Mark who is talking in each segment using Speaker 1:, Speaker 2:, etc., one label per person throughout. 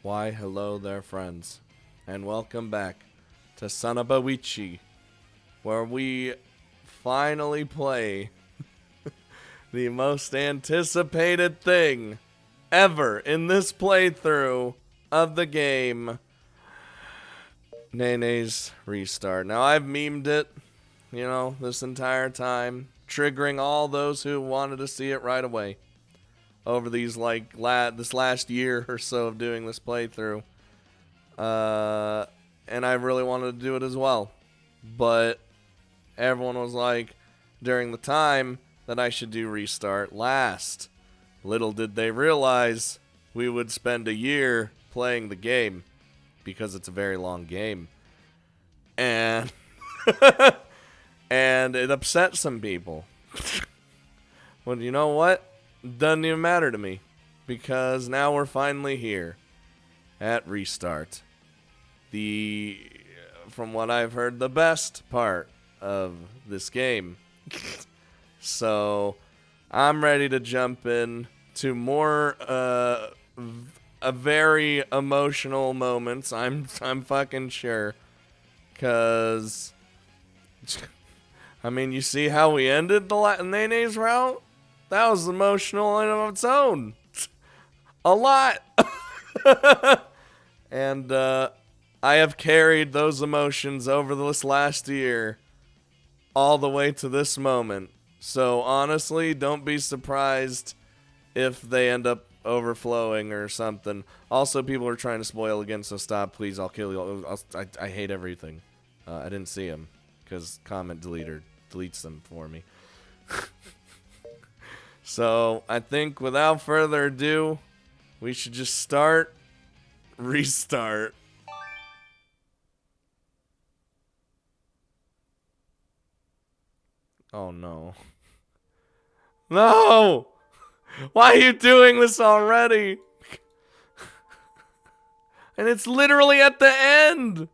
Speaker 1: Why, hello there, friends, and welcome back to Sanabawichi, where we finally play the most anticipated thing ever in this playthrough of the game, Nene's Restart. Now, I've memed it, this entire time, triggering all those who wanted to see it right away. Over these, this last year or so of doing this playthrough. And I really wanted to do it as well. But everyone was like, during the time, that I should do Restart last. Little did they realize we would spend a year playing the game. Because it's a very long game. And, and it upset some people. Well, you know what? Doesn't even matter to me, because now we're finally here at Restart. From what I've heard, the best part of this game. So I'm ready to jump in to more a very emotional moments. I'm fucking sure, cause I mean, you see how we ended the Nene's route? That was emotional in of its own. A lot. And I have carried those emotions over this last year all the way to this moment. So honestly, don't be surprised if they end up overflowing or something. Also, people are trying to spoil again, so stop, please. I'll kill you. I hate everything. I didn't see them because comment deleter deletes them for me. So, I think without further ado, we should just restart. Oh no. No! Why are you doing this already? And it's literally at the end!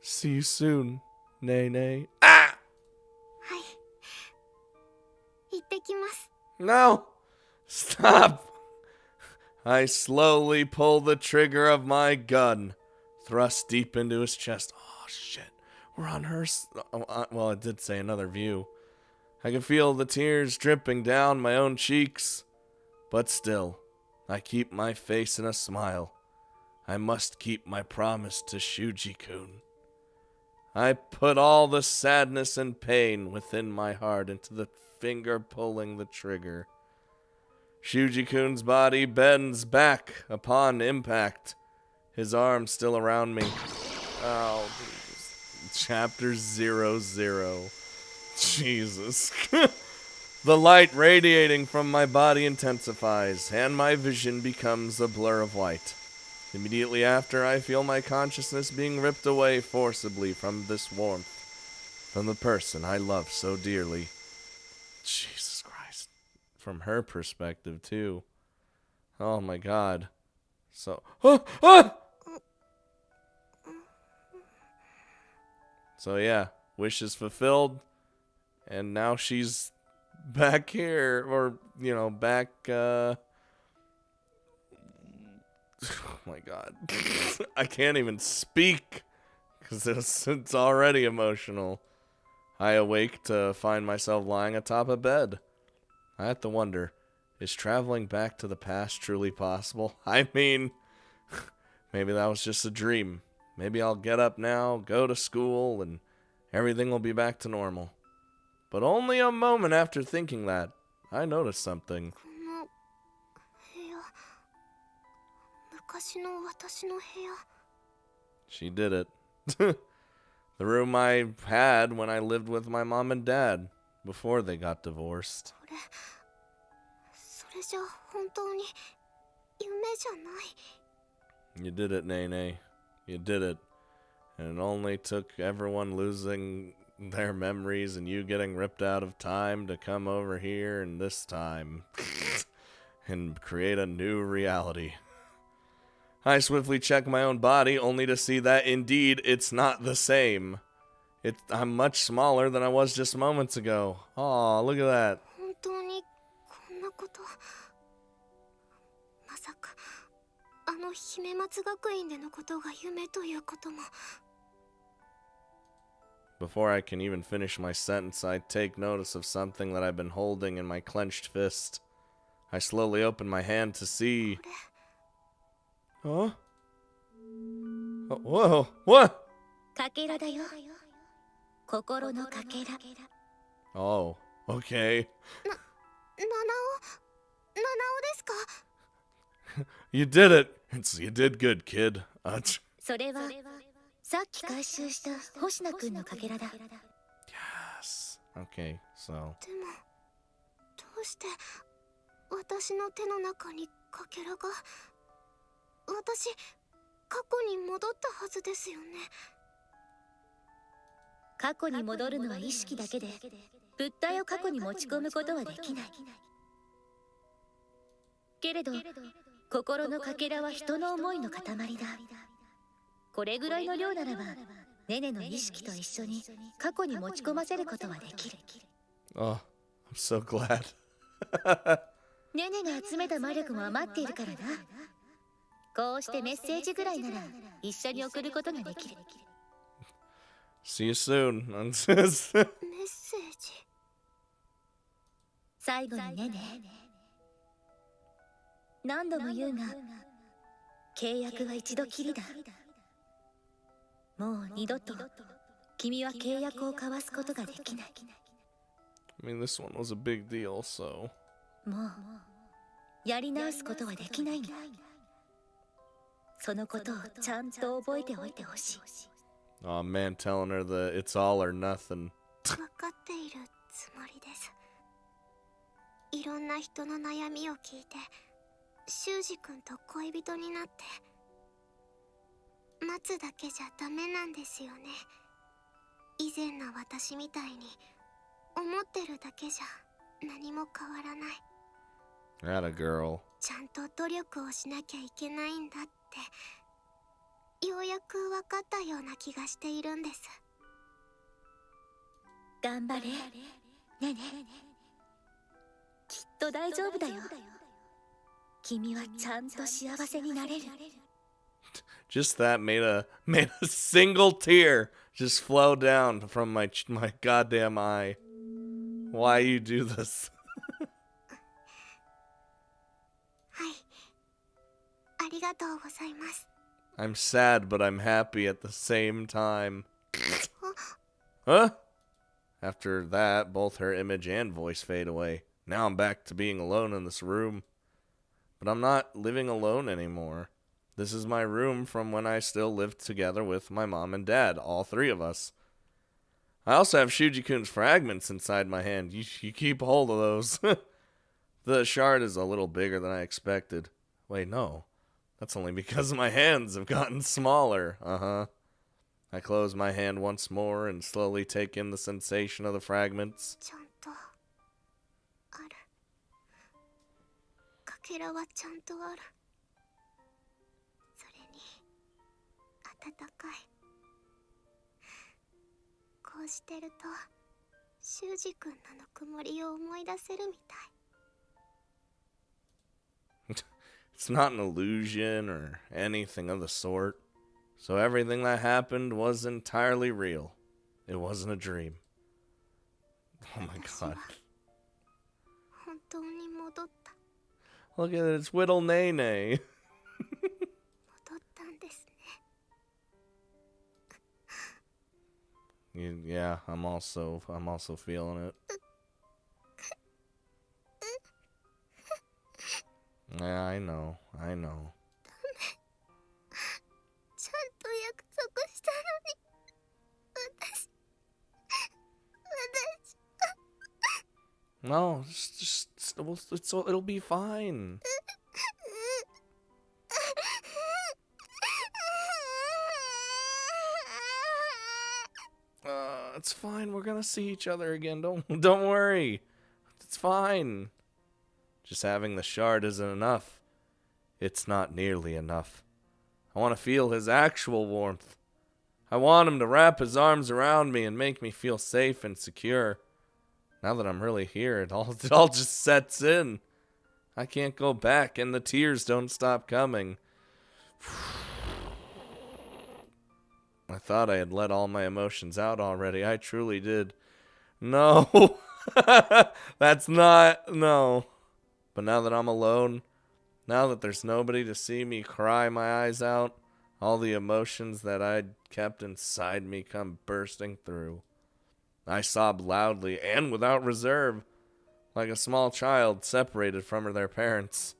Speaker 1: See you soon, Nene. Ah! No! Stop! I slowly pull the trigger of my gun, thrust deep into his chest. Oh, shit. We're on her... well, it did say another view. I can feel the tears dripping down my own cheeks. But still, I keep my face in a smile. I must keep my promise to Shuji-kun. I put all the sadness and pain within my heart into the finger pulling the trigger. Shuji-kun's body bends back upon impact, his arm still around me. Oh, geez. Chapter 00. Jesus. The light radiating from my body intensifies, and my vision becomes a blur of white. Immediately after, I feel my consciousness being ripped away forcibly from this warmth, from the person I love so dearly. Jesus Christ. From her perspective, too. Oh my god. So... So yeah, wish is fulfilled, and now she's back here, or, back, Oh my god. I can't even speak, because it's already emotional. I awake to find myself lying atop a bed. I have to wonder, is traveling back to the past truly possible? I mean, maybe that was just a dream. Maybe I'll get up now, go to school, and everything will be back to normal. But only a moment after thinking that, I noticed something. She did it. The room I had when I lived with my mom and dad before they got divorced. You did it, Nene. You did it. And it only took everyone losing their memories and you getting ripped out of time to come over here and this time and create a new reality. I swiftly check my own body, only to see that indeed it's not the same. I'm much smaller than I was just moments ago. Aw, look at that.
Speaker 2: の姫松学院でのことが夢ということも。
Speaker 1: Before I can even finish my sentence, I take notice of something that I've been holding in my clenched fist. I slowly open my hand to see. Huh? Oh, whoa, what?
Speaker 2: かけらだよ。心のかけら。
Speaker 1: Oh, okay.
Speaker 2: 七尾ですか？
Speaker 1: You did it. You did good, kid.
Speaker 2: それはさっき回収した星名くんのかけらだ。
Speaker 1: Yes. Okay, so.
Speaker 2: でもどうして私の手の中にかけらが。私過去に戻ったはずですよね。過去に戻るのは意識だけで、物体を過去に持ち込むことはできない。けれど心のかけらは人の思いの塊だ。これぐらいの量ならばネネの意識と一緒に過去に持ち込ませることはできる。
Speaker 1: Oh, I'm so glad.
Speaker 2: ネネが集めた魔力も余っているからな。こうしてメッセージぐらいなら一緒に送ることができる。
Speaker 1: See you soon.
Speaker 2: メッセージ。最後にネネ、何度も言うが契約は一度きりだ。もう二度と君は契約を交わすことができない。
Speaker 1: I mean, this one was a big deal, so.
Speaker 2: もうやり直すことはできないんだ。そのことをちゃんと覚えておいてほしい。
Speaker 1: Oh man, telling her that it's all or nothing.
Speaker 2: 分かっているつもりです。いろんな人の悩みを聞いて修二君と恋人になって待つだけじゃダメなんですよね。以前の私みたいに思ってるだけじゃ何も変わらない。
Speaker 1: Atta girl.
Speaker 2: ちゃんと努力をしなきゃいけないんだってようやく分かったような気がしているんです。頑張れネネ、きっと大丈夫だよ。君はちゃんと幸せになれる。
Speaker 1: Just that made a single tear just flow down from my goddamn eye. Why you do this?
Speaker 2: はい、ありがとうございます。
Speaker 1: I'm sad, but I'm happy at the same time. Huh? After that, both her image and voice fade away. Now I'm back to being alone in this room. But I'm not living alone anymore. This is my room from when I still lived together with my mom and dad, all three of us. I also have Shuji-kun's fragments inside my hand. You keep hold of those. The shard is a little bigger than I expected. Wait, no. That's only because my hands have gotten smaller. Uh-huh. I close my hand once more and slowly take in the sensation of the fragments.
Speaker 2: ちゃんとある。かけらはちゃんとある。それに暖かい。こうしてると修二君のぬくもりを思い出せるみたい。
Speaker 1: It's not an illusion or anything of the sort. So everything that happened was entirely real. It wasn't a dream. Oh my god.
Speaker 2: 本当に戻った。
Speaker 1: Look at it, it's Whittle Nene.
Speaker 2: 戻ったんですね。
Speaker 1: Yeah, I'm also feeling it. Yeah, I know.
Speaker 2: ちゃんと約束したのに。
Speaker 1: No, it'll be fine. It's fine. We're gonna see each other again. Don't worry. It's fine. Just having the shard isn't enough. It's not nearly enough. I want to feel his actual warmth. I want him to wrap his arms around me and make me feel safe and secure. Now that I'm really here, it all just sets in. I can't go back, and the tears don't stop coming. thought I had let all my emotions out already. I truly did. No. That's not... No. But now that I'm alone, now that there's nobody to see me cry my eyes out, all the emotions that I'd kept inside me come bursting through. I sobbed loudly and without reserve, like a small child separated from their parents.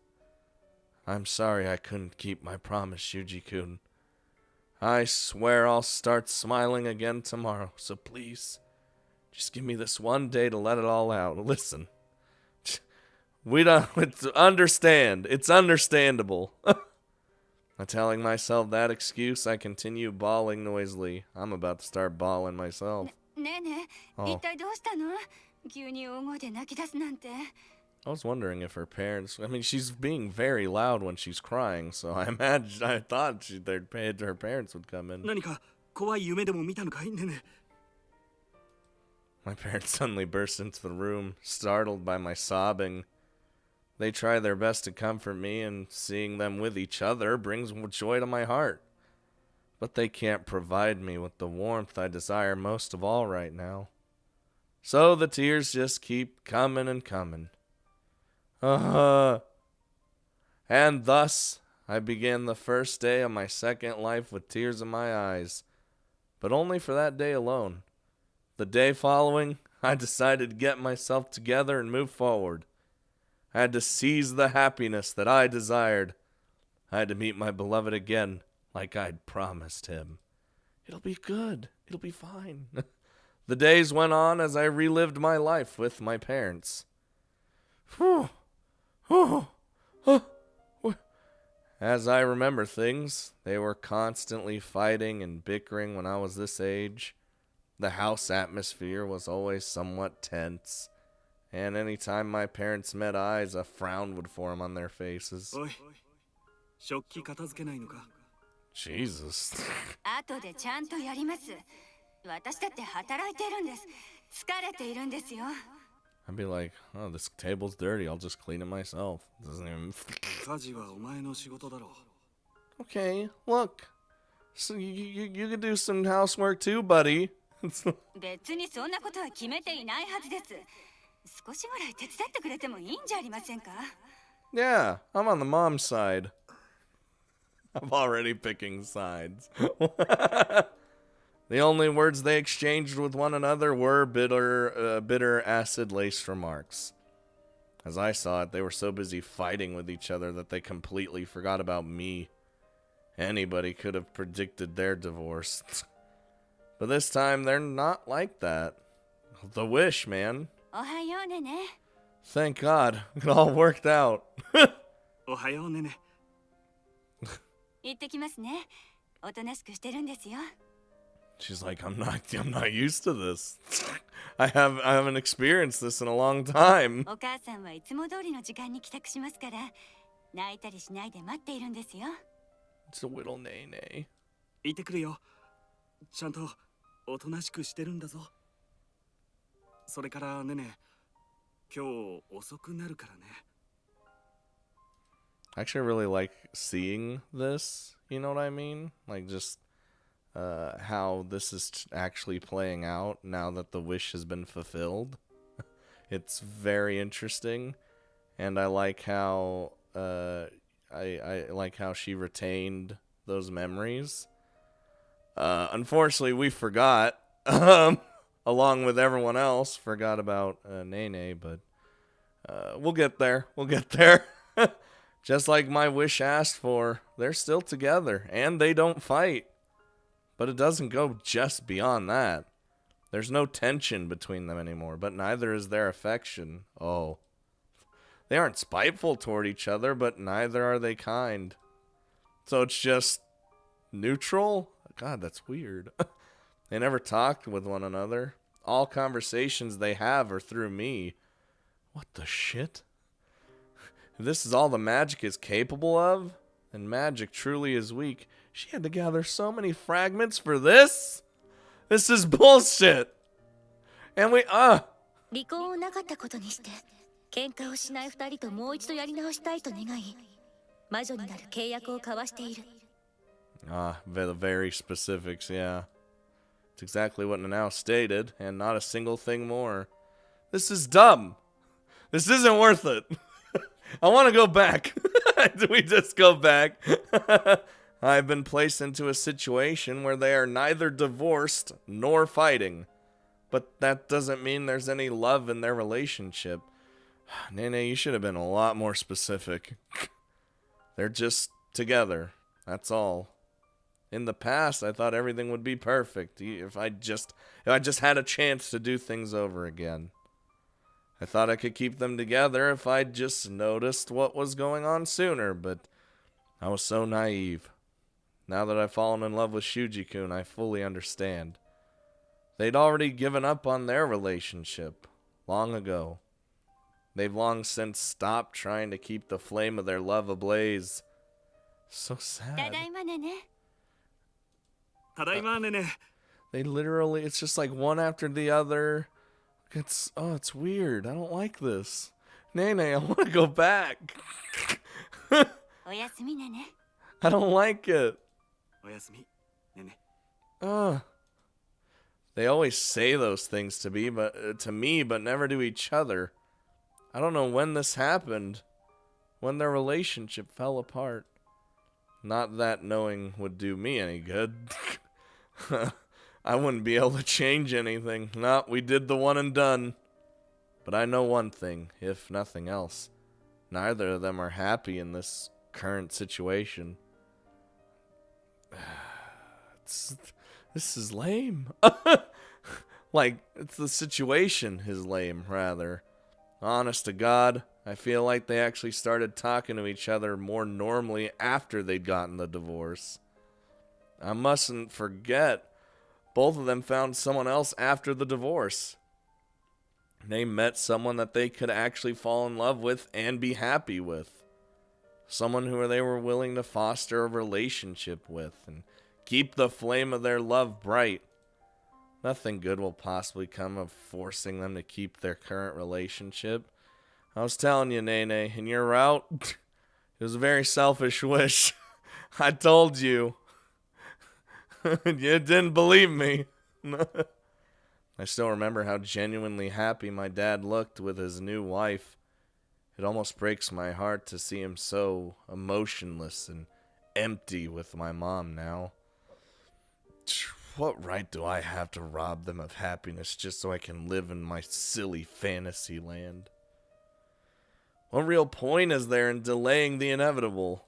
Speaker 1: I'm sorry I couldn't keep my promise, Shuji-kun. I swear I'll start smiling again tomorrow, so please, just give me this one day to let it all out. Listen, it's understandable. Telling myself that excuse, I continue bawling noisily. I'm about to start bawling myself.
Speaker 3: Nene,
Speaker 1: Oh.
Speaker 3: 一体どうしたの？急に大声で泣き出すなんて。
Speaker 1: I was wondering if her parents... I mean, she's being very loud when she's crying, so I thought her parents would come in.
Speaker 4: 何か怖い夢でも見たのかいねね。
Speaker 1: My parents suddenly burst into the room, startled by my sobbing. They try their best to comfort me, and seeing them with each other brings joy to my heart. But they can't provide me with the warmth I desire most of all right now. So the tears just keep coming and coming. And thus I began the first day of my second life with tears in my eyes, but only for that day alone. The day following, I decided to get myself together and move forward. I had to seize the happiness that I desired. I had to meet my beloved again, like I'd promised him. It'll be good. It'll be fine. The days went on as I relived my life with my parents. As I remember things, they were constantly fighting and bickering when I was this age. The house atmosphere was always somewhat tense, and any time my parents met eyes, a frown would form on their faces.
Speaker 4: おい、食器片付けないのか。
Speaker 1: Jesus.
Speaker 3: 後でちゃんとやります。私だって働いているんです。疲れているんですよ。
Speaker 1: I'd be like, oh, this table's dirty. I'll just clean it myself. Doesn't even...
Speaker 4: 家事はお前の仕事だろう。
Speaker 1: Okay, look. So you could do some housework too, buddy.
Speaker 3: 別にそんなことは決めていないはずです。少しぐらい手伝ってくれてもいいんじゃありませんか？
Speaker 1: Yeah, I'm on the mom's side. I'm already picking sides. The only words they exchanged with one another were bitter acid-laced remarks. As I saw it, they were so busy fighting with each other that they completely forgot about me. Anybody could have predicted their divorce. But this time, they're not like that. The wish, man.
Speaker 3: おはようねね。
Speaker 1: Thank God. It all worked out.
Speaker 4: おはようねね。
Speaker 3: 行ってきますね。おとなしくしてるんですよ。
Speaker 1: She's like, I'm not used to this. I haven't experienced this in a long time.
Speaker 3: お母さんはいつも通りの時間に帰宅しますから、泣いたりしないで待っているんですよ。
Speaker 1: It's a little Nene.
Speaker 4: 行ってくるよ。ちゃんとおとなしくしてるんだぞ。それからねね、今日遅くなるからね。
Speaker 1: I actually really like seeing this, you know what I mean? Like just how this is actually playing out now that the wish has been fulfilled. It's very interesting, and I like how I like how she retained those memories. Unfortunately, we forgot, along with everyone else, forgot about Nene, but we'll get there. We'll get there. Just like my wish asked for, they're still together, and they don't fight. But it doesn't go just beyond that. There's no tension between them anymore, but neither is their affection. Oh. They aren't spiteful toward each other, but neither are they kind. So it's just neutral? God, that's weird. They never talked with one another. All conversations they have are through me. What the shit? If this is all the magic is capable of, and magic truly is weak, she had to gather so many fragments for this? This is bullshit! And we,
Speaker 2: 離婚をなかったことにして喧嘩をしない二人ともう一度やり直したいと願い魔女になる契約を交わしている。
Speaker 1: The very specifics, yeah. It's exactly what Nanao stated, and not a single thing more. This is dumb. This isn't worth it. I want to go back. Do we just go back? I've been placed into a situation where they are neither divorced nor fighting. But that doesn't mean there's any love in their relationship. Nene, you should have been a lot more specific. They're just together. That's all. In the past, I thought everything would be perfect if I just had a chance to do things over again. I thought I could keep them together if I just noticed what was going on sooner, but I was so naive. Now that I've fallen in love with Shuji-kun, I fully understand. They'd already given up on their relationship long ago. They've long since stopped trying to keep the flame of their love ablaze. So sad.
Speaker 3: ただいまねね。
Speaker 4: ただいまねね。
Speaker 1: They literally, it's just like one after the other. It's weird. I don't like this. Nene, I want to go back.
Speaker 3: おやすみねね。
Speaker 1: I don't like it.
Speaker 4: おやすみねね。
Speaker 1: They always say those things to me, but never to each other. I don't know when this happened. When their relationship fell apart. Not that knowing would do me any good. I wouldn't be able to change anything. No, we did the one and done. But I know one thing, if nothing else. Neither of them are happy in this current situation. This is lame. Like, it's the situation is lame, rather. Honest to God, I feel like they actually started talking to each other more normally after they'd gotten the divorce. I mustn't forget, both of them found someone else after the divorce. They met someone that they could actually fall in love with and be happy with. Someone who they were willing to foster a relationship with and keep the flame of their love bright. Nothing good will possibly come of forcing them to keep their current relationship. I was telling you, Nene, in your route, it was a very selfish wish. I told you. You didn't believe me. I still remember how genuinely happy my dad looked with his new wife. It almost breaks my heart to see him so emotionless and empty with my mom now. What right do I have to rob them of happiness just so I can live in my silly fantasy land? What real point is there in delaying the inevitable?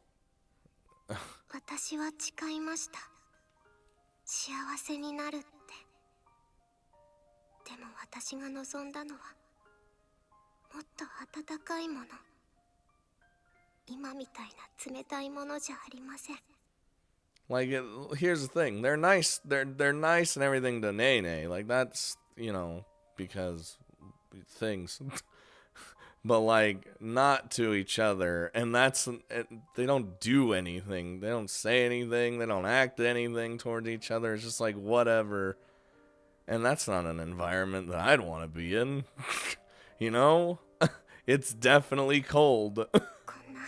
Speaker 5: 私は誓いました。幸せになるって。でも私が望んだのはもっと温かいもの。今みたいな冷たいものじゃありません。
Speaker 1: Like, here's the thing. They're nice. They're nice and everything to Nene. Like, that's, because things. But, like, not to each other. And they don't do anything. They don't say anything. They don't act anything towards each other. It's just like, whatever. And that's not an environment that I'd want to be in. It's definitely cold.
Speaker 5: こんな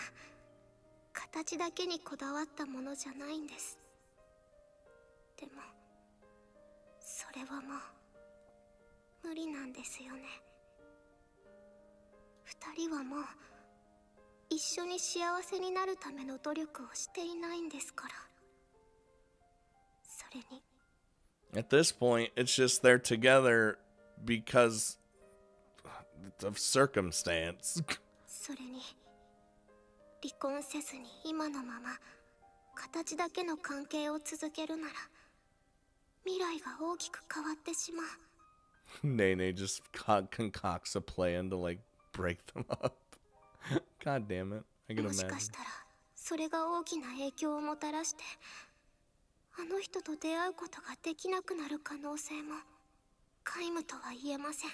Speaker 5: 形だけにこだわったものじゃないんです。でもそれはもう無理なんですよね。二人はもう一緒に幸せになるための努力をしていないんですから。それに
Speaker 1: At this point, it's just they're together because of circumstance.
Speaker 5: それに離婚せずに今のまま形だけの関係を続けるなら未来が大きく変わってしまう。
Speaker 1: Nene just concocts a plan to, like, break them up. God damn it. I can
Speaker 5: もし
Speaker 1: imagine.
Speaker 5: かしたらそれが大きな影響をもたらしてあの人と出会うことができなくなる可能性も皆無とは言えません。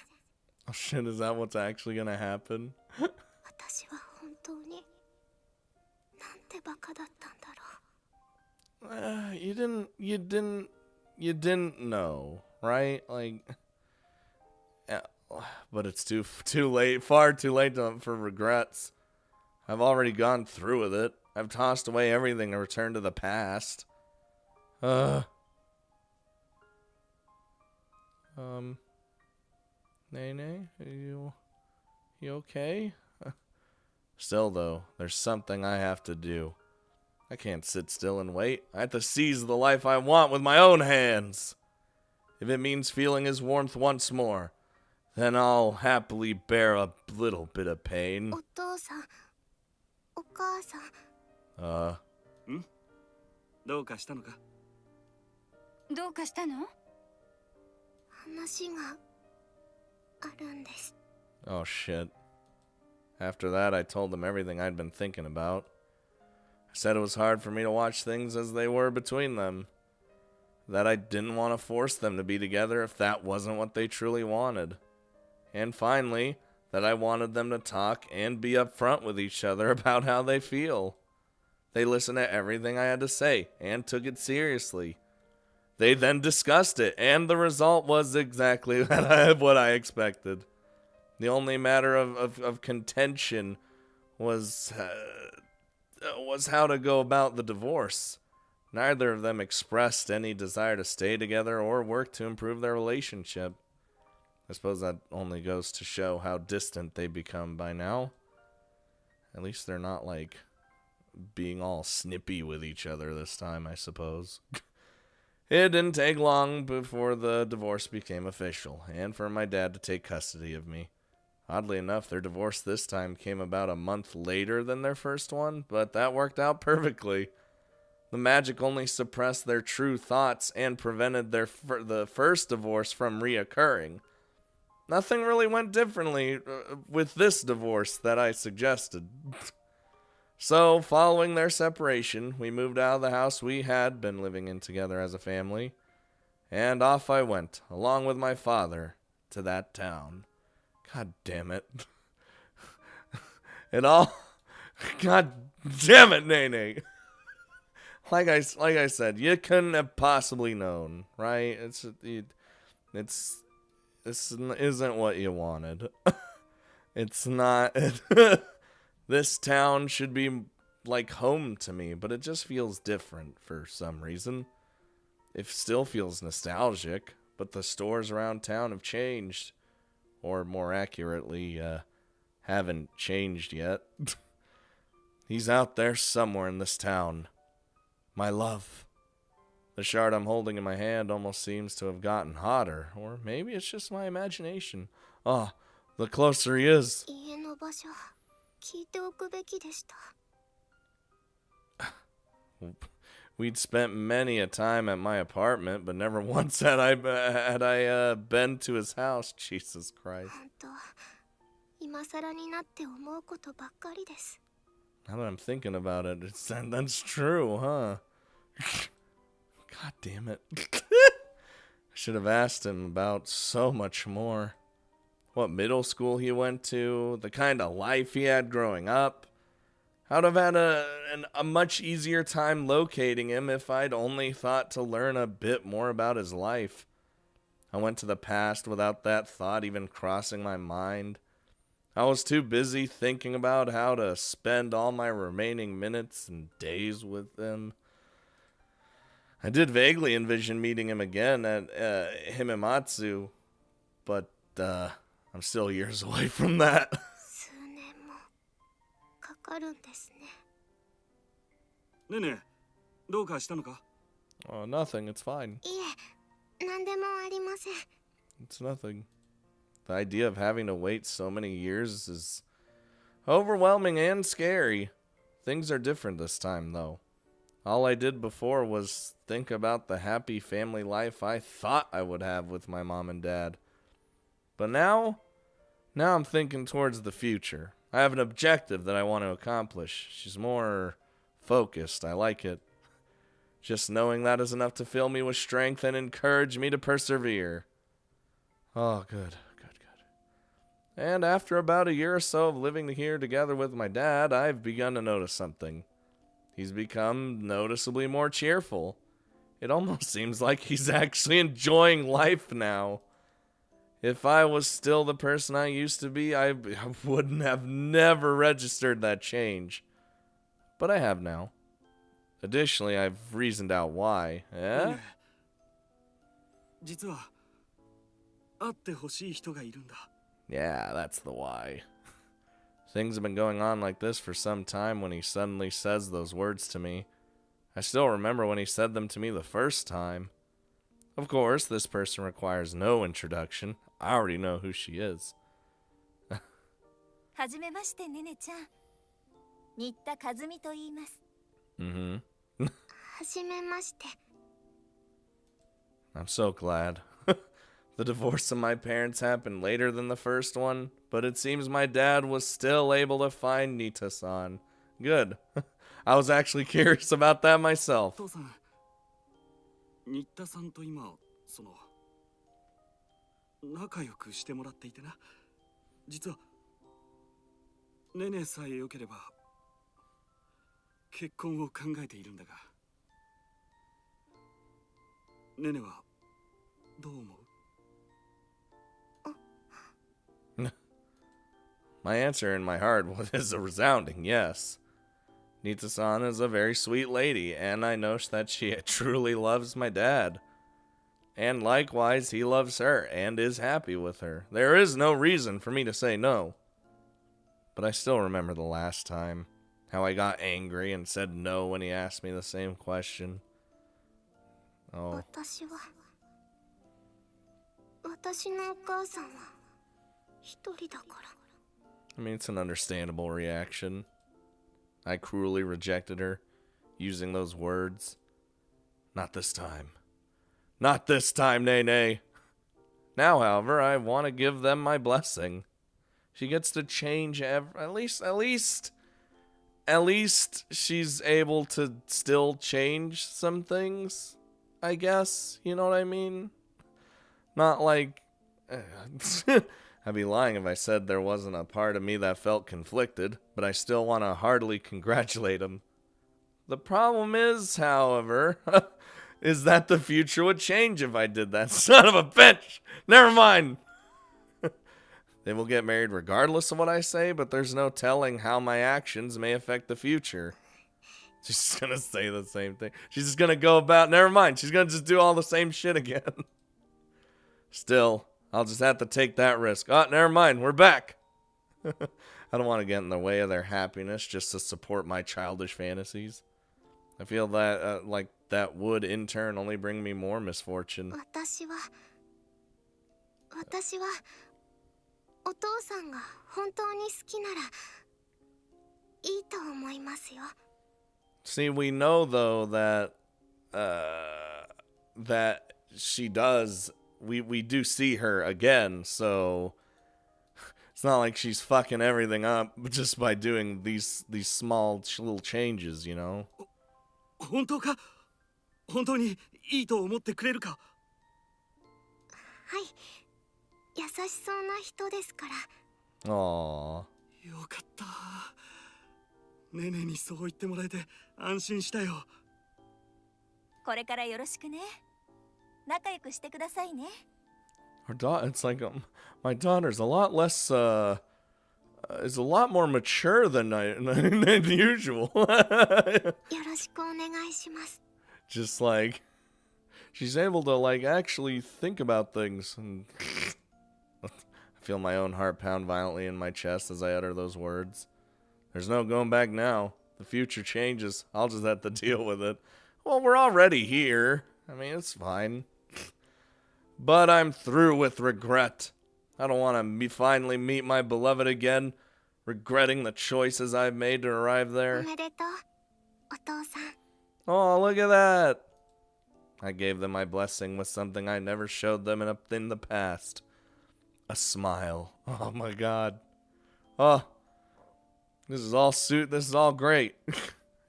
Speaker 1: Oh shit, is that what's actually gonna happen?
Speaker 5: 私は本当になんてバカだったんだろう。
Speaker 1: You didn't know, right? Like, but it's too late, far too late for regrets. I've already gone through with it. I've tossed away everything and returned to the past. Uh. Nene, you okay? Still, though, there's something I have to do. I can't sit still and wait. I have to seize the life I want with my own hands. If it means feeling his warmth once more, then I'll happily bear a little bit of pain.
Speaker 5: お父さん、お母さん、
Speaker 4: どうかしたのか？
Speaker 3: どうかしたの？
Speaker 5: 話があるんです。
Speaker 1: Oh shit. After that, I told them everything I'd been thinking about. I said it was hard for me to watch things as they were between them. That I didn't want to force them to be together if that wasn't what they truly wanted. And finally, that I wanted them to talk and be upfront with each other about how they feel. They listened to everything I had to say and took it seriously. They then discussed it, and the result was exactly what I expected. The only matter of contention was how to go about the divorce. Neither of them expressed any desire to stay together or work to improve their relationship. I suppose that only goes to show how distant they become by now. At least they're not, like, being all snippy with each other this time, I suppose. It didn't take long before the divorce became official, and for my dad to take custody of me. Oddly enough, their divorce this time came about a month later than their first one, but that worked out perfectly. The magic only suppressed their true thoughts and prevented the first divorce from reoccurring. Nothing really went differently with this divorce that I suggested. So, following their separation, we moved out of the house we had been living in together as a family, and off I went, along with my father, to that town. God damn it. God damn it, Nene. Like I said, you couldn't have possibly known, right? This isn't what you wanted. It's not. This town should be like home to me, but it just feels different for some reason. It still feels nostalgic, but the stores around town have changed. Or more accurately, haven't changed yet. He's out there somewhere in this town. My love. The shard I'm holding in my hand almost seems to have gotten hotter, or maybe it's just my imagination. Oh, the closer he is.
Speaker 5: 家の場所、聞いておくべきでした。
Speaker 1: We'd spent many a time at my apartment, but never once had I been to his house. Jesus Christ.
Speaker 5: 本当、今更になって思うことばっかりです。
Speaker 1: Now that I'm thinking about it, that's true, huh? God damn it. I should have asked him about so much more. What middle school he went to, the kind of life he had growing up. I'd have had a much easier time locating him if I'd only thought to learn a bit more about his life. I went to the past without that thought even crossing my mind. I was too busy thinking about how to spend all my remaining minutes and days with him. I did vaguely envision meeting him again at Himimatsu, but I'm still years away from that.
Speaker 5: 数年もかかるんですね。
Speaker 4: ねね、どうかしたのか？
Speaker 1: Oh, nothing. It's fine.
Speaker 5: いえ、何でもありません。
Speaker 1: It's nothing. The idea of having to wait so many years is overwhelming and scary. Things are different this time, though. All I did before was think about the happy family life I thought I would have with my mom and dad. But now I'm thinking towards the future. I have an objective that I want to accomplish. She's more focused. I like it. Just knowing that is enough to fill me with strength and encourage me to persevere. Oh, good. And after about a year or so of living here together with my dad, I've begun to notice something. He's become noticeably more cheerful. It almost seems like he's actually enjoying life now. If I was still the person I used to be, I wouldn't have never registered that change. But I have now. Additionally, I've reasoned out why.
Speaker 4: ね
Speaker 1: Eh?
Speaker 4: え実は会ってほしい人がいるんだ。
Speaker 1: Yeah, that's the why. Things have been going on like this for some time when he suddenly says those words to me. I still remember when he said them to me the first time. Of course, this person requires no introduction. I already know who she is.
Speaker 3: はじめましてねねちゃん。新田和美と言います。
Speaker 1: Mm-hmm.
Speaker 5: はじめまして。
Speaker 1: I'm so glad. The divorce of my parents happened later than the first one, but it seems my dad was still able to find Nita-san. Good. I was actually curious about that myself.
Speaker 4: 父さん、新田さんと今その仲良くしてもらっていてな。実はねねさえ良ければ結婚を考えているんだが、ねねはどう思う？
Speaker 1: My answer in my heart is a resounding yes. Nita-san is a very sweet lady, and I know that she truly loves my dad. And likewise, he loves her and is happy with her. There is no reason for me to say no. But I still remember the last time, how I got angry and said no when he asked me the same question. Oh.
Speaker 5: 私のお母さんは一人だから。
Speaker 1: I mean, it's an understandable reaction. I cruelly rejected her, using those words. Not this time. Not this time, Nene. Now, however, I want to give them my blessing. She gets to change at least she's able to still change some things, I guess. You know what I mean? Not like... I'd be lying if I said there wasn't a part of me that felt conflicted, but I still want to heartily congratulate him. The problem is, however, is that the future would change if I did that. Son of a bitch! Never mind! They will get married regardless of what I say, but there's no telling how my actions may affect the future. She's just gonna say the same thing. She's just gonna go about... Never mind, she's gonna just do all the same shit again. Still... I'll just have to take that risk. Oh, never mind. We're back. I don't want to get in the way of their happiness just to support my childish fantasies. I feel that, like, that would in turn only bring me more misfortune.
Speaker 5: 私はお父さんが本当に好きならいいと思いますよ。
Speaker 1: See, we know, though, that she does... We do see her again, so it's not like she's fucking everything up just by doing these small little changes, you know?
Speaker 4: 本当か？本当にいいと思ってくれるか？
Speaker 5: はい、優しそうな人ですから。
Speaker 1: Aww.
Speaker 4: よかった。ねねにそう言ってもらえて安心したよ。
Speaker 3: これからよろしくね。仲良くしてくださいね。
Speaker 1: Her daughter, it's like my daughter's a lot less, is a lot more mature than usual.
Speaker 5: よろしくお願いします。
Speaker 1: Just like, she's able to, like, actually think about things. And I feel my own heart pound violently in my chest as I utter those words. There's no going back now. The future changes. I'll just have to deal with it. Well, we're already here. I mean, it's fine. But I'm through with regret. I don't want to finally meet my beloved again, regretting the choices I've made to arrive
Speaker 5: お
Speaker 1: there.
Speaker 5: めでとう、お父さん。
Speaker 1: Oh, look at that. I gave them my blessing with something I never showed them in the past. A smile. Oh my god. Oh. This is all great.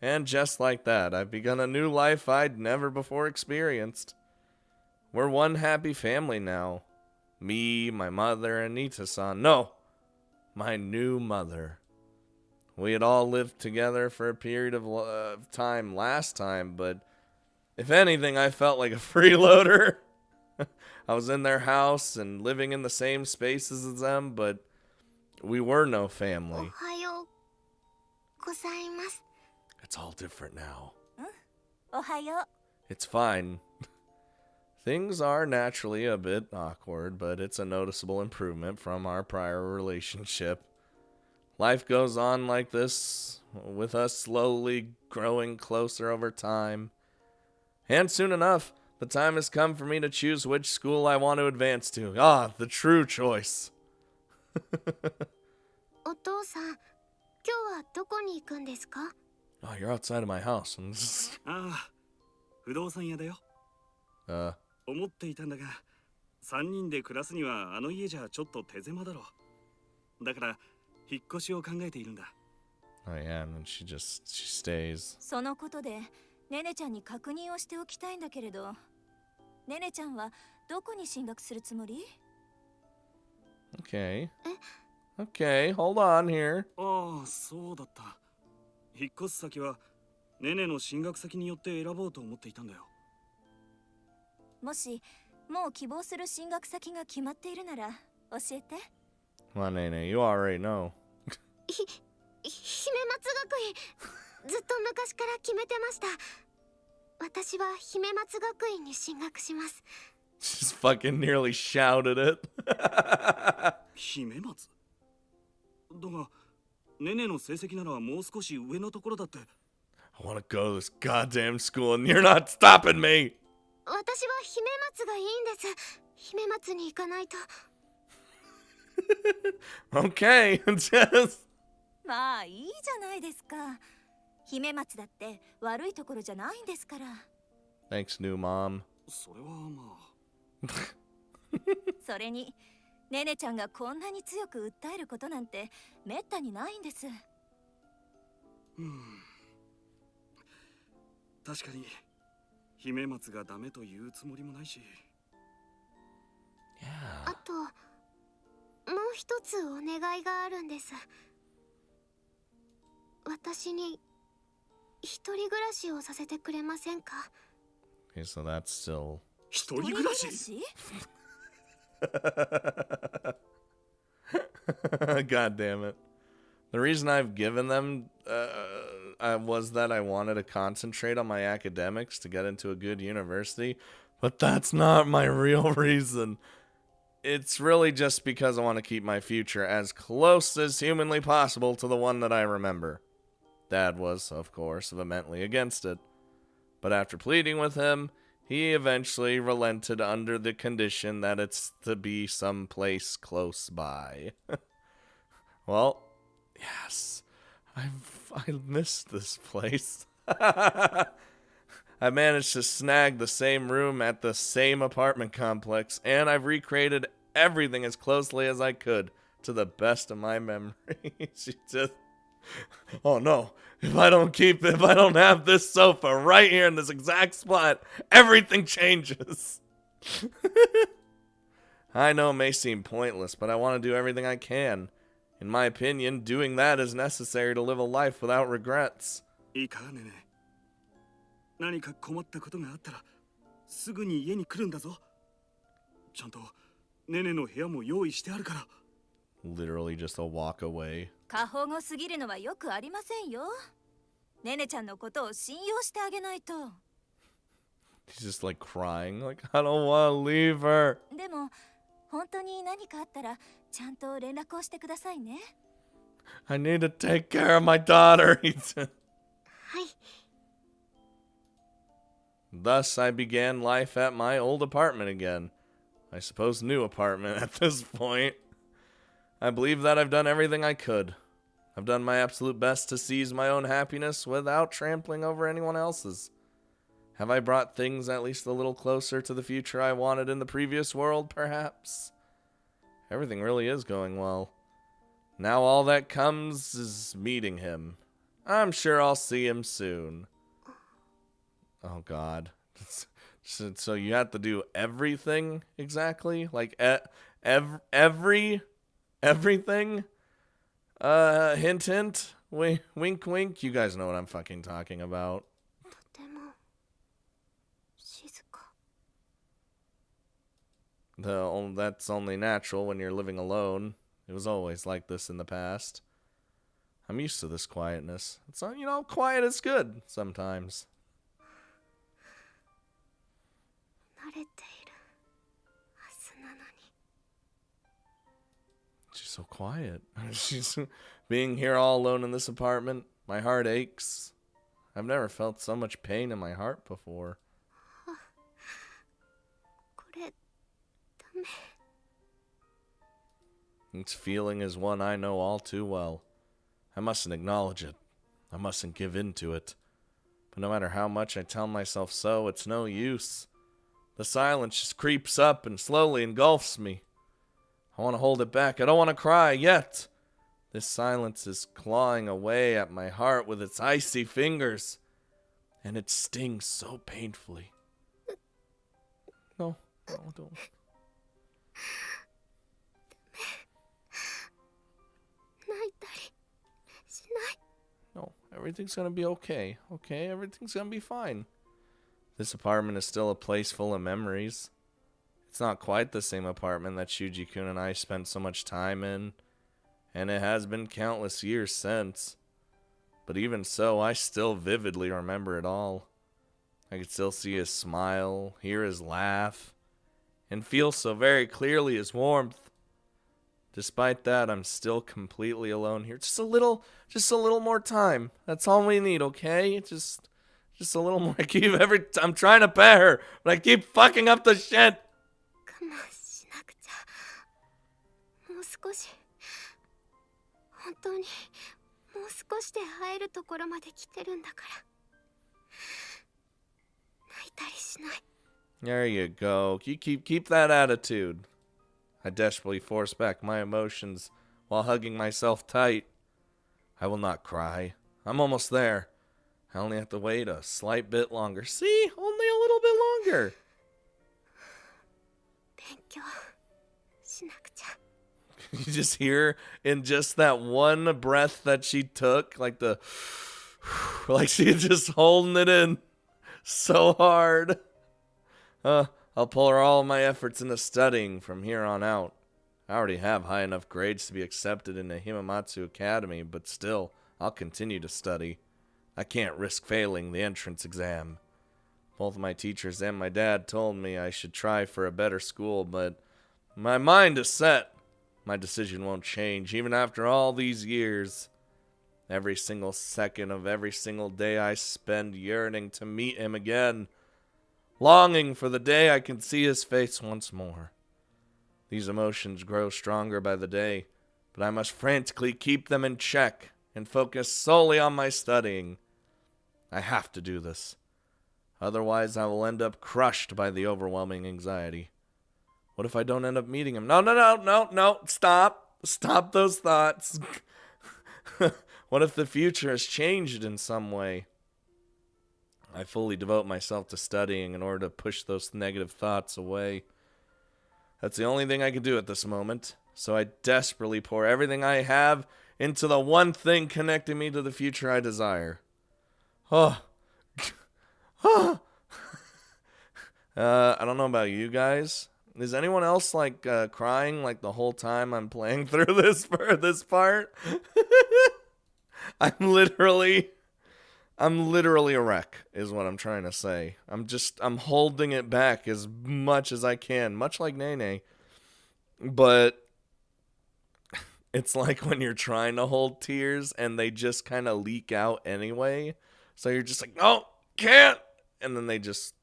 Speaker 1: And just like that, I've begun a new life I'd never before experienced. We're one happy family now. Me, my mother, and Nita-san. No! My new mother. We had all lived together for a period of time last time, but if anything, I felt like a freeloader. I was in their house and living in the same spaces as them, but we were no
Speaker 5: お
Speaker 1: family.
Speaker 5: はようございます。
Speaker 1: It's all different now.
Speaker 3: おはよう。
Speaker 1: It's fine. Things are naturally a bit awkward, but it's a noticeable improvement from our prior relationship. Life goes on like this, with us slowly growing closer over time. And soon enough, the time has come for me to choose which school I want to advance to. Ah, the true choice.
Speaker 5: お父さん、今日はどこに行くんですか？
Speaker 1: Oh, you're outside of my house.
Speaker 4: ああ、不動産屋だよ。思っていたんだが、3人で暮らすにはあの家じゃちょっと手狭だろう。だから引っ越しを考えているんだ。
Speaker 1: Oh yeah, and then she stays.
Speaker 3: そのことでネネちゃんに確認をしておきたいんだけれど、ネネちゃんはどこに進学するつもり？
Speaker 1: Okay. Okay, hold on here.
Speaker 4: ああ、そうだった。引っ越す先はネネの進学先によって選ぼうと思っていたんだよ。
Speaker 3: もしもう希望する進学先が決まっているなら教えて。
Speaker 1: Come on, Nene, you already know.
Speaker 5: 姫松学院、ずっと昔から決めてました。私は姫松学院に進学します。
Speaker 1: Just fucking nearly shouted it.
Speaker 4: 姫松だが、ネネの成績ならもう少し上のところだって。
Speaker 1: I want to go to this goddamn school and you're not stopping me.
Speaker 5: 私は姫松がいいんです。姫松に行かないと。
Speaker 1: Okay, just...
Speaker 3: まあいいじゃないですか。姫松だって悪いところじゃないんですから。
Speaker 1: Thanks, new mom.
Speaker 4: それはまあ。
Speaker 3: それにネネちゃんがこんなに強く訴えることなんてめったにないんです。
Speaker 4: 確かに姫松がダメと言うつもりもないし。
Speaker 1: Yeah.
Speaker 5: あと、もう一つお願いがあるんです。私に一人暮らしをさせてくれませんか？
Speaker 1: Okay, so that's still...
Speaker 4: 一人暮らし？
Speaker 1: God damn it. The reason I've given them was that I wanted to concentrate on my academics to get into a good university, but that's not my real reason. It's really just because I want to keep my future as close as humanly possible to the one that I remember. Dad was, of course, vehemently against it. But after pleading with him, he eventually relented under the condition that it's to be someplace close by. Well, yes, I missed this place. I managed to snag the same room at the same apartment complex, and I've recreated everything as closely as I could to the best of my memory. She just... Oh no, if I don't have this sofa right here in this exact spot, everything changes. I know it may seem pointless, but I want to do everything I can. In my opinion, doing that is necessary to live a life without regrets.
Speaker 4: いいか、ネネ。何か困ったことがあったらすぐに家に来るんだぞ。ちゃんとネネの部屋も用意してあるから。
Speaker 1: Literally just a walk away.
Speaker 3: 過保護すぎるのはよくありませんよ。ネネちゃんのことを信用してあげないと。
Speaker 1: She's just like crying, like, I don't want to leave her.
Speaker 3: でも本当に何かあったらちゃんと連絡をしてくださいね。
Speaker 1: I need to take care of my daughter.
Speaker 5: はい。
Speaker 1: Thus, I began life at my old apartment again. I suppose new apartment at this point. I believe that I've done everything I could. I've done my absolute best to seize my own happiness without trampling over anyone else's. Have I brought things at least a little closer to the future I wanted in the previous world, perhaps? Everything really is going well. Now all that comes is meeting him. I'm sure I'll see him soon. Oh god. So you have to do everything exactly? Like everything? Hint hint? Wink wink? You guys know what I'm fucking talking about.
Speaker 5: とても静か。
Speaker 1: That's only natural when you're living alone. It was always like this in the past. I'm used to this quietness. It's, quiet is good sometimes. so quiet. She's being here all alone in this apartment. My heart aches. I've never felt so much pain in my heart before.
Speaker 5: これダメ。
Speaker 1: This feeling is one I know all too well. I mustn't acknowledge it. I mustn't give in to it. But no matter how much I tell myself so, it's no use. The silence just creeps up and slowly engulfs me. I want to hold it back. I don't want to cry yet. This silence is clawing away at my heart with its icy fingers. And it stings so painfully. No, don't. No, everything's gonna be okay. Okay, everything's gonna be fine. This apartment is still a place full of memories. It's not quite the same apartment that Shuji-kun and I spent so much time in, and it has been countless years since. But even so, I still vividly remember it all. I could still see his smile, hear his laugh, and feel so very clearly his warmth. Despite that, I'm still completely alone here. Just a little more time. That's all we need, okay? Just a little more. I'm trying to pet her, but I keep fucking up the shit.
Speaker 5: 我慢しなくちゃ。もう少し。本当にもう少しで会えるところまで来てるんだから。泣いたりしない。
Speaker 1: There you go. You keep that attitude. I desperately force back my emotions while hugging myself tight. I will not cry. I'm almost there. I only have to wait a slight bit longer. See? Only a little bit longer.
Speaker 5: 勉強しなくちゃ。
Speaker 1: You just hear in just that one breath that she took, like she just holding it in so hard. I'll pour all my efforts into studying from here on out. I already have high enough grades to be accepted in the Himamatsu Academy, but still, I'll continue to study. I can't risk failing the entrance exam. Both my teachers and my dad told me I should try for a better school, but my mind is set. My decision won't change, even after all these years. Every single second of every single day I spend yearning to meet him again. Longing for the day I can see his face once more. These emotions grow stronger by the day, but I must frantically keep them in check and focus solely on my studying. I have to do this. Otherwise, I will end up crushed by the overwhelming anxiety. What if I don't end up meeting him? No. Stop. Stop those thoughts. What if the future has changed in some way? I fully devote myself to studying in order to push those negative thoughts away. That's the only thing I can do at this moment, so I desperately pour everything I have into the one thing connecting me to the future I desire. I don't know about you guys. Is anyone else crying like the whole time I'm playing through this part? I'm literally a wreck, is what I'm trying to say. I'm holding it back as much as I can, much like Nene. But it's like when you're trying to hold tears and they just kind of leak out anyway. So you're just like, no, can't. And then they just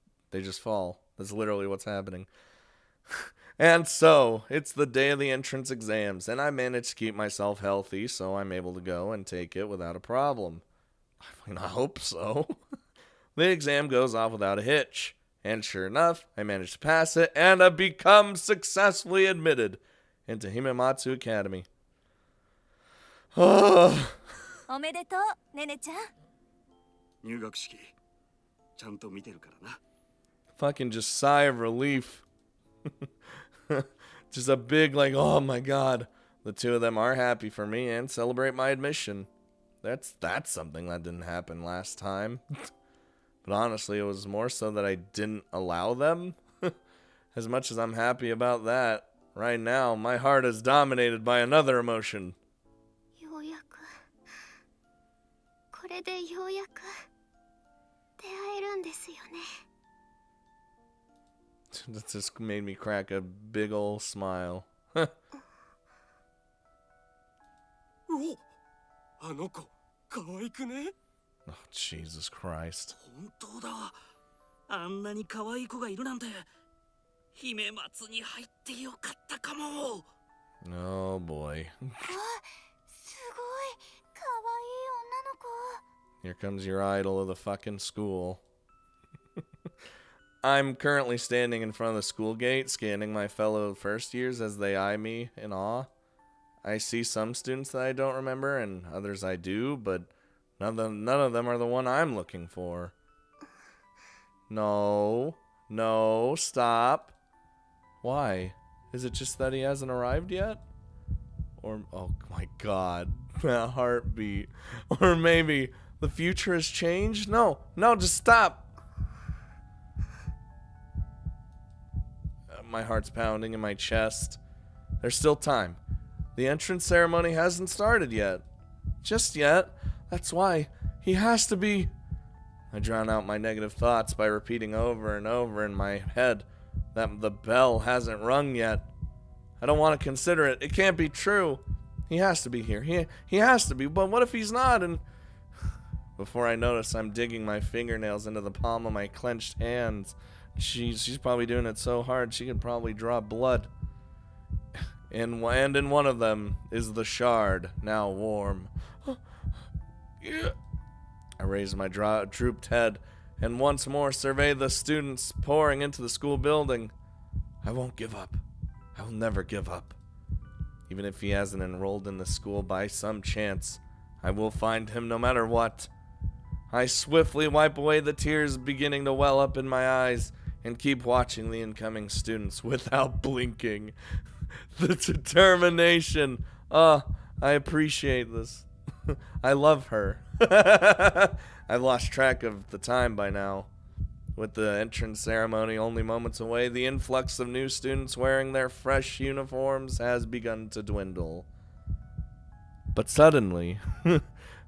Speaker 1: fall. That's literally what's happening. And so, it's the day of the entrance exams, and I managed to keep myself healthy, so I'm able to go and take it without a problem. I mean, I hope so. The exam goes off without a hitch, and sure enough, I managed to pass it, and I've become successfully admitted into Himamatsu Academy.
Speaker 3: おめでとう、ねねちゃん。
Speaker 4: 入学式ちゃんと見てるからな。
Speaker 1: Fucking just sigh of relief. Just a big oh my god. The two of them are happy for me and celebrate my admission. That's something that didn't happen last time. But honestly, it was more so that I didn't allow them. As much as I'm happy about that, right now, my heart is dominated by another emotion.
Speaker 5: ようやくこれでようやく出会えるんですよね。
Speaker 1: That just made me crack a big ol' smile.
Speaker 4: あの子可愛くね？
Speaker 1: Oh, Jesus Christ.
Speaker 4: 本当だ。あんなに可愛い子がいるなんて。姫松に入ってよかったかも。
Speaker 1: Oh boy.
Speaker 3: すごい可愛い女の子。
Speaker 1: Here comes your idol of the fucking school. I'm currently standing in front of the school gate, scanning my fellow first years as they eye me in awe. I see some students that I don't remember, and others I do, but none of them are the one I'm looking for. No, stop. Why? Is it just that he hasn't arrived yet? Or, oh my god, that heartbeat. Or maybe the future has changed? No, just stop. My heart's pounding in my chest. There's still time. The entrance ceremony hasn't started yet. Just yet. That's why. He has to be... I drown out my negative thoughts by repeating over and over in my head that the bell hasn't rung yet. I don't want to consider it. It can't be true. He has to be here. He has to be. But what if he's not? And before I notice, I'm digging my fingernails into the palm of my clenched hands. She's probably doing it so hard she could probably draw blood. And in one of them is the shard, now warm. I raise my drooped head and once more survey the students pouring into the school building. I won't give up. I will never give up. Even if he hasn't enrolled in the school by some chance, I will find him no matter what. I swiftly wipe away the tears beginning to well up in my eyes and keep watching the incoming students without blinking. The determination. I appreciate this. I love her. I've lost track of the time by now. With the entrance ceremony only moments away, the influx of new students wearing their fresh uniforms has begun to dwindle. But suddenly,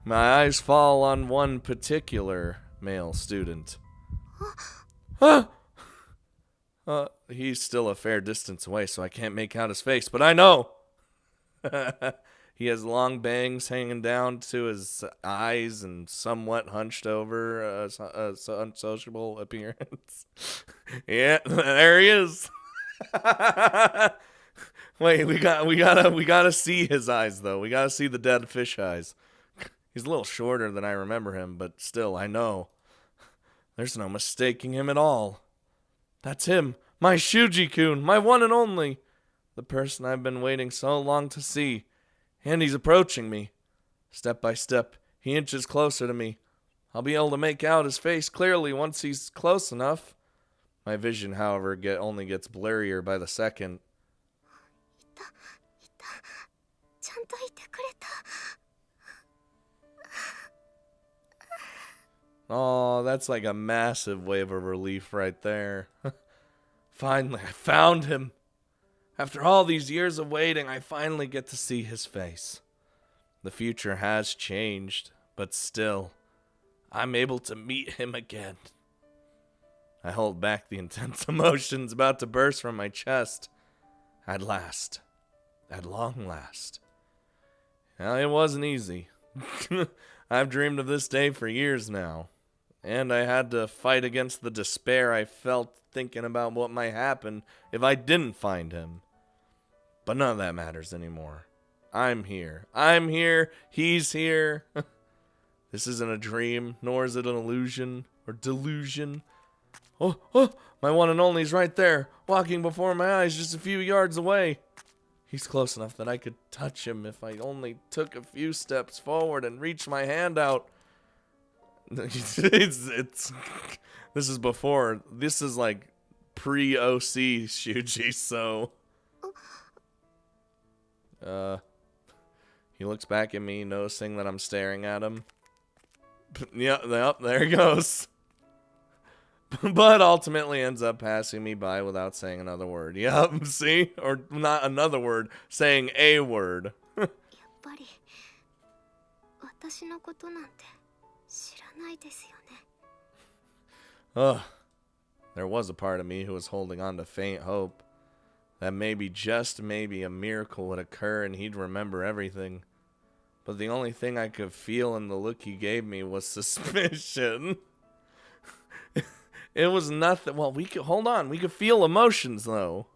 Speaker 1: my eyes fall on one particular male student. He's still a fair distance away, so I can't make out his face, but I know! He has long bangs hanging down to his eyes and somewhat hunched over, unsociable appearance. Yeah, there he is. Wait, we gotta see his eyes though. We gotta see the dead fish eyes. He's a little shorter than I remember him, but still, I know. There's no mistaking him at all. That's him, my Shuji-kun, my one and only. The person I've been waiting so long to see. And he's approaching me. Step by step, he inches closer to me. I'll be able to make out his face clearly once he's close enough. My vision, however, only gets blurrier by the second. Oh, that's like a massive wave of relief right there. Finally, I found him. After all these years of waiting, I finally get to see his face. The future has changed, but still, I'm able to meet him again. I hold back the intense emotions about to burst from my chest. At last. At long last. Now, it wasn't easy. I've dreamed of this day for years now. And I had to fight against the despair I felt thinking about what might happen if I didn't find him. But none of that matters anymore. I'm here. He's here. This isn't a dream, nor is it an illusion or delusion. Oh, my one and only's right there, walking before my eyes just a few yards away. He's close enough that I could touch him if I only took a few steps forward and reached my hand out. This is like pre-OC Shuji, so... He looks back at me, noticing that I'm staring at him. Yep, there he goes. But ultimately ends up passing me by without saying another word. Yep, see? Or not another word, saying a word. Ugh. There was a part of me who was holding on to faint hope. That maybe, just maybe, a miracle would occur and he'd remember everything. but the only thing I could feel in the look he gave me was suspicion. It was nothing. Well, we could feel emotions though.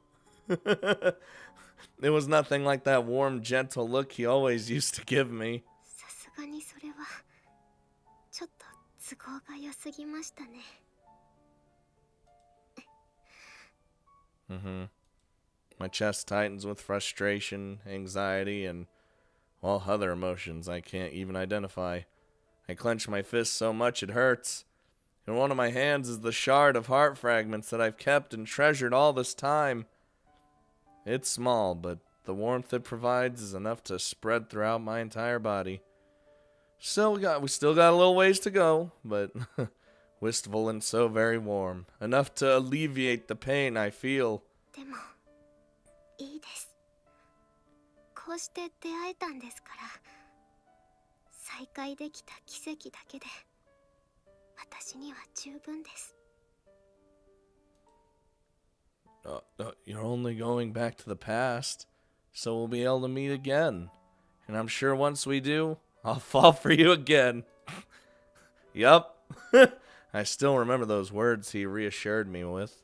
Speaker 1: It was nothing like that warm, gentle look he always used to give me.
Speaker 5: さすがにそれはちょっと都合が良すぎましたね。
Speaker 1: My chest tightens with frustration, anxiety, and, well, other emotions I can't even identify. I clench my fist so much it hurts. In one of my hands is the shard of heart fragments that I've kept and treasured all this time. It's small, but the warmth it provides is enough to spread throughout my entire body. We still got a little ways to go, but wistful and so very warm. Enough to alleviate the pain I feel.
Speaker 5: でもいいです。こうして出会えたんですから、再会できた奇跡だけで私には十分です。
Speaker 1: You're only going back to the past, so we'll be able to meet again. And I'm sure once we do, I'll fall for you again. Yup. I still remember those words he reassured me with.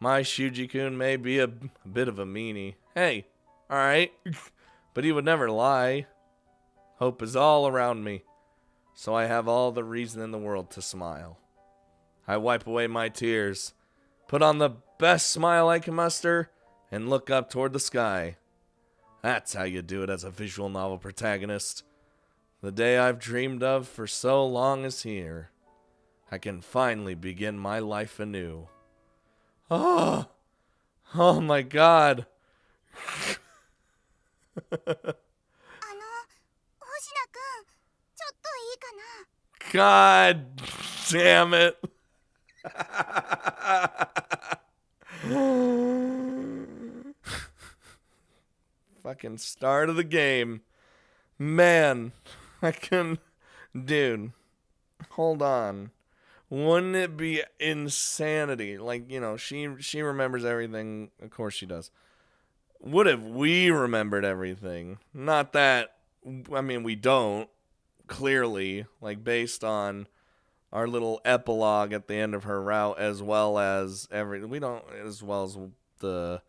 Speaker 1: My Shuji-kun may be a bit of a meanie. Hey, alright. But he would never lie. Hope is all around me, so I have all the reason in the world to smile. I wipe away my tears, put on the best smile I can muster, and look up toward the sky. That's how you do it as a visual novel protagonist. The day I've dreamed of for so long is here. I can finally begin my life anew. Oh my God.
Speaker 5: 星名くん、ちょっといいかな。
Speaker 1: God damn it. Fucking start of the game. Man, I can... Dude, hold on. Wouldn't it be insanity? Like, you know, she remembers everything. Of course she does. What if we remembered everything? Not that... I mean, we don't. Clearly. Like, based on our little epilogue at the end of her route, as well as we don't, as well as the...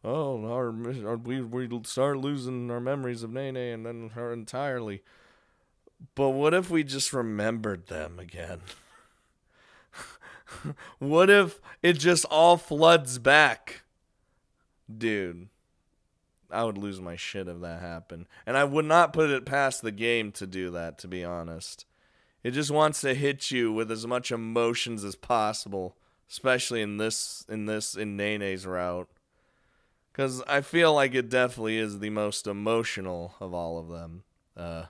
Speaker 1: we start losing our memories of Nene and then her entirely. But what if we just remembered them again? What if it just all floods back? Dude, I would lose my shit if that happened. And I would not put it past the game to do that, to be honest. It just wants to hit you with as much emotions as possible, especially in Nene's route. Because I feel like it definitely is the most emotional of all of them. I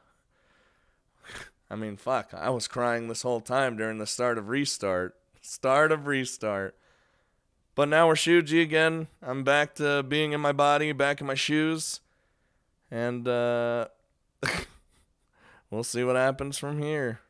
Speaker 1: mean, fuck. I was crying this whole time during the start of Restart. But now we're Shuji again. I'm back to being in my body, back in my shoes. And, we'll see what happens from here.